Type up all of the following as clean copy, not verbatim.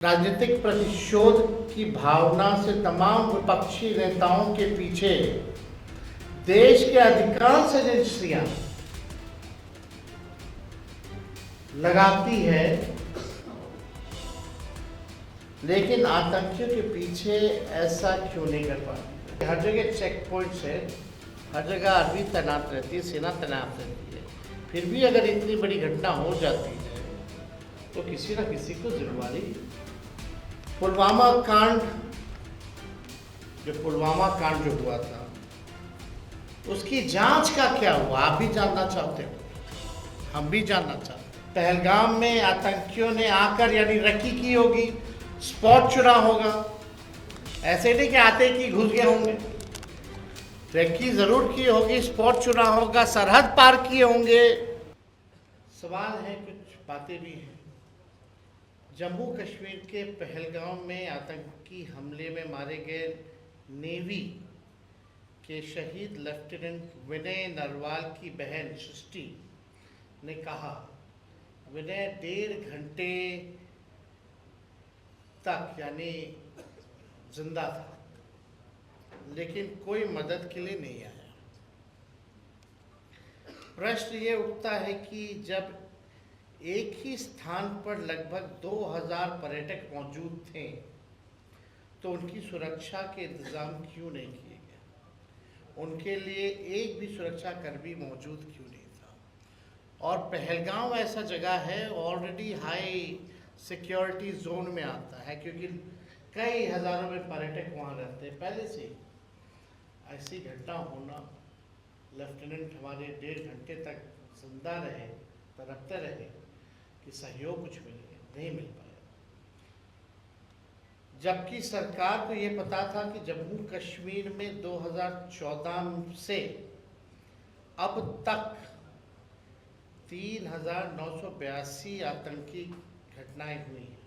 राजनीतिक प्रतिशोध की भावना से तमाम विपक्षी नेताओं के पीछे देश के अधिकांश एजेंसियां लगाती है, लेकिन आतंकियों के पीछे ऐसा क्यों नहीं कर पाती? हर जगह चेक पॉइंट्स है, हर जगह आर्मी तैनात रहती है, सेना तैनात रहती है, फिर भी अगर इतनी बड़ी घटना हो जाती है तो किसी ना किसी को जिम्मेवारी। पुलवामा कांड जो हुआ था उसकी जांच का क्या हुआ? आप भी जानना चाहते हो, हम भी जानना चाहते हैं। पहलगाम में आतंकियों ने आकर यानी रकी की होगी, स्पॉट चुना होगा, ऐसे नहीं कि आते कि घुस गए होंगे। रेकी जरूर की होगी, स्पॉट चुना होगा, सरहद पार किए होंगे। सवाल है, कुछ बातें भी हैं। जम्मू कश्मीर के पहलगाम में आतंकी हमले में मारे गए नेवी के शहीद लेफ्टिनेंट विनय नरवाल की बहन सृष्टि ने कहा, विनय 1.5 घंटे तक यानी जिंदा था, लेकिन कोई मदद के लिए नहीं आया। प्रश्न ये उठता है कि जब एक ही स्थान पर लगभग 2000 पर्यटक मौजूद थे तो उनकी सुरक्षा के इंतजाम क्यों नहीं किए गए? उनके लिए एक भी सुरक्षा कर्मी मौजूद क्यों नहीं था? और पहलगाम ऐसा जगह है, ऑलरेडी हाई सिक्योरिटी जोन में आता है, क्योंकि कई हजारों में पर्यटक वहाँ रहते हैं पहले से। ऐसी घटना होना, लेफ्टिनेंट हमारे 1.5 घंटे तक जिंदा रहे, तड़पते रहे कि सहयोग कुछ मिले, नहीं मिल पाया। जबकि सरकार को ये पता था कि जम्मू कश्मीर में 2014 से अब तक 3982 आतंकी घटनाएं हुई हैं,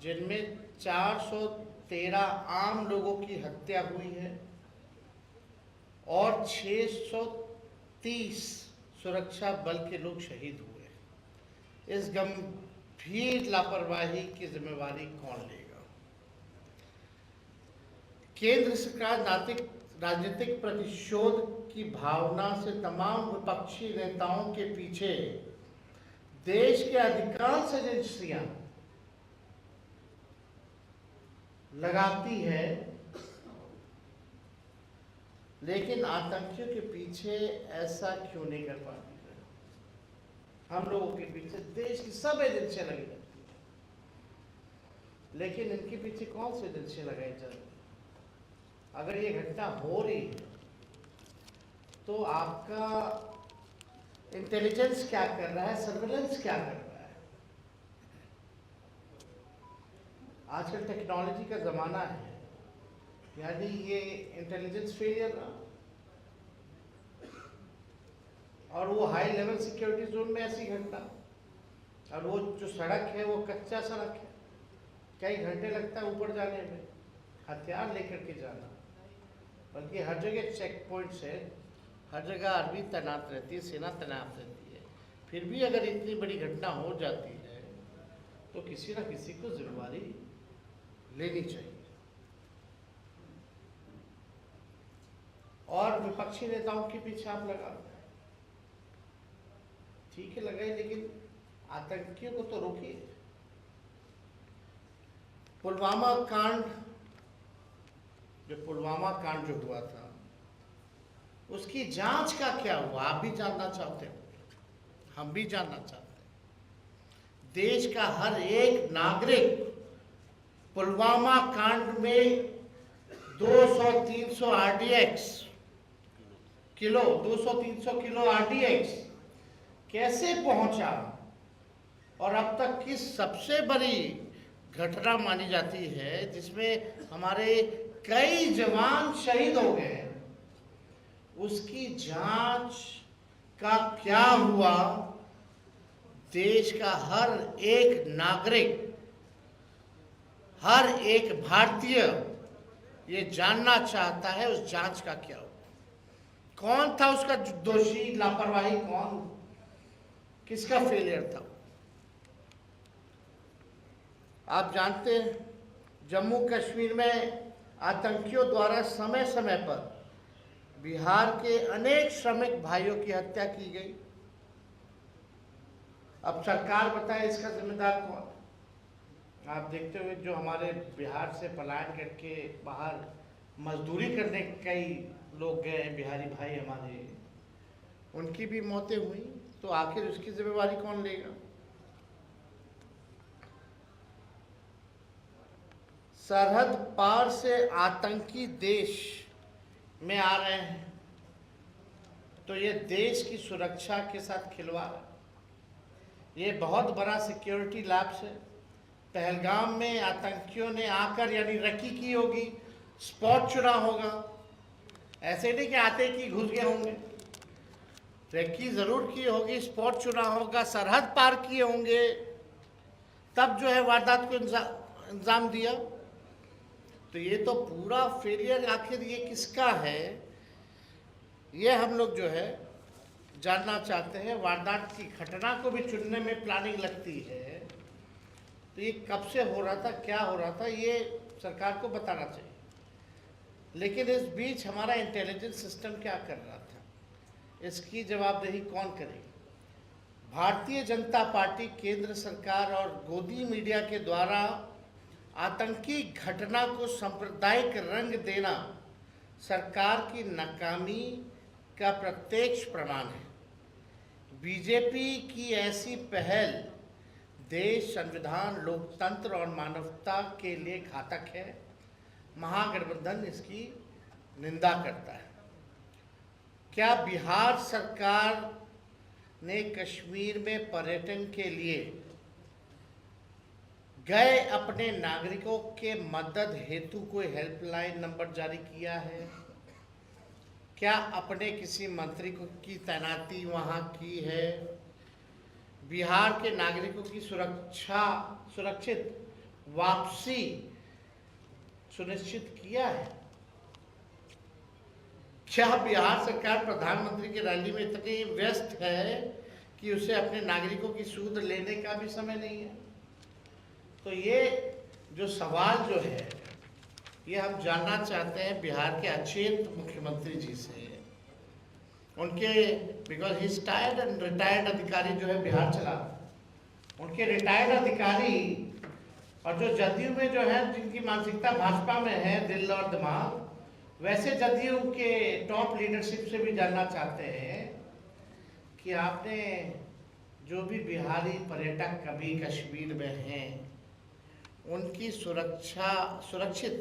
जिनमें 413 आम लोगों की हत्या हुई है और 630 सुरक्षा बल के लोग शहीद हुए। इस गंभीर लापरवाही की जिम्मेवारी कौन लेगा? केंद्र सरकार राजनीतिक प्रतिशोध की भावना से तमाम विपक्षी नेताओं के पीछे देश के अधिकांश एजेंसियां लगाती है, लेकिन आतंकियों के पीछे ऐसा क्यों नहीं कर पाती? हम लोगों के पीछे देश की सब एजेंसियां लगी रहती हैं, लेकिन इनके पीछे कौन सी एजेंसियां लगाई जा रही? अगर ये घटना हो रही है तो आपका इंटेलिजेंस क्या कर रहा है, सर्विलेंस क्या कर रहा है? आजकल टेक्नोलॉजी का जमाना है, यानी ये इंटेलिजेंस फेलियर ना, और वो हाई लेवल सिक्योरिटी जोन में ऐसी घटना, और वो जो सड़क है वो कच्चा सड़क है, कई घंटे लगता है ऊपर जाने में, हथियार लेकर के जाना। बल्कि हर जगह चेक पॉइंट्स है, हर जगह आर्मी तैनात रहती है, सेना तैनात रहती है, फिर भी अगर इतनी बड़ी घटना हो जाती है तो किसी ना किसी को जिम्मेवारी लेनी चाहिए। और विपक्षी नेताओं के पीछे आप लगा, ठीक है लगाए, लेकिन आतंकियों को तो रोकिए। पुलवामा कांड जो हुआ था उसकी जांच का क्या हुआ? आप भी जानना चाहते हो, हम भी जानना चाहते हैं। देश का हर एक नागरिक पुलवामा कांड में 200-300 RDX किलो 200-300 किलो RDX कैसे पहुंचा, और अब तक की सबसे बड़ी घटना मानी जाती है जिसमें हमारे कई जवान शहीद हो गए, उसकी जांच का क्या हुआ? देश का हर एक नागरिक, हर एक भारतीय ये जानना चाहता है उस जांच का क्या हुआ, कौन था उसका दोषी, लापरवाही कौन, किसका फेलियर था? आप जानते हैं जम्मू कश्मीर में आतंकियों द्वारा समय समय पर बिहार के अनेक श्रमिक भाइयों की हत्या की गई। अब सरकार बताए इसका जिम्मेदार कौन? आप देखते हुए जो हमारे बिहार से पलायन करके बाहर मजदूरी करने कई लोग गए, बिहारी भाई हमारे, उनकी भी मौतें हुई, तो आखिर उसकी जिम्मेवारी कौन लेगा? सरहद पार से आतंकी देश में आ रहे हैं, तो ये देश की सुरक्षा के साथ खिलवाड़ है। ये बहुत बड़ा सिक्योरिटी लैप्स है। पहलगाम में आतंकियों ने आकर यानी रकी की होगी, स्पॉट चुना होगा, ऐसे नहीं कि आते कि घुस गए होंगे, रेकी जरूर की होगी, स्पॉट चुना होगा, सरहद पार किए होंगे, तब जो है वारदात को इंजाम दिया। तो ये तो पूरा फेलियर आखिर ये किसका है, ये हम लोग जो है जानना चाहते हैं। वारदात की घटना को भी चुनने में प्लानिंग लगती है, तो ये कब से हो रहा था, क्या हो रहा था, ये सरकार को बताना चाहिए। लेकिन इस बीच हमारा इंटेलिजेंस सिस्टम क्या कर रहा था, इसकी जवाबदेही कौन करेगी? भारतीय जनता पार्टी, केंद्र सरकार और गोदी मीडिया के द्वारा आतंकी घटना को सांप्रदायिक रंग देना सरकार की नाकामी का प्रत्यक्ष प्रमाण है। बीजेपी की ऐसी पहल देश, संविधान, लोकतंत्र और मानवता के लिए घातक है। महागठबंधन इसकी निंदा करता है। क्या बिहार सरकार ने कश्मीर में पर्यटन के लिए गए अपने नागरिकों के मदद हेतु कोई हेल्पलाइन नंबर जारी किया है? क्या अपने किसी मंत्री की तैनाती वहां की है? बिहार के नागरिकों की सुरक्षित वापसी सुनिश्चित किया है? क्या बिहार सरकार प्रधानमंत्री की रैली में इतनी व्यस्त है कि उसे अपने नागरिकों की सूद लेने का भी समय नहीं है? तो ये जो सवाल जो है, ये हम जानना चाहते हैं बिहार के अचेत मुख्यमंत्री जी से। उनके because he tired and retired अधिकारी जो है बिहार चला, उनके रिटायर्ड अधिकारी और जो जदयू में जो है जिनकी मानसिकता भाजपा में है, दिल और दिमाग, वैसे जदयू के टॉप लीडरशिप से भी जानना चाहते हैं कि आपने जो भी बिहारी पर्यटक कभी कश्मीर में हैं, उनकी सुरक्षित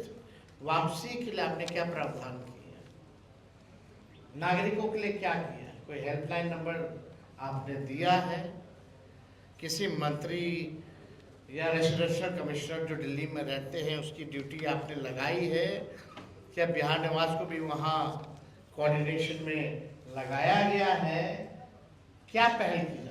वापसी के लिए आपने क्या प्रावधान किया, नागरिकों के लिए क्या किया? कोई हेल्पलाइन नंबर आपने दिया है? किसी मंत्री या रेसिडेंशियल कमिश्नर जो दिल्ली में रहते हैं उसकी ड्यूटी आपने लगाई है? क्या बिहार निवास को भी वहाँ कोऑर्डिनेशन में लगाया गया है? क्या पहल की?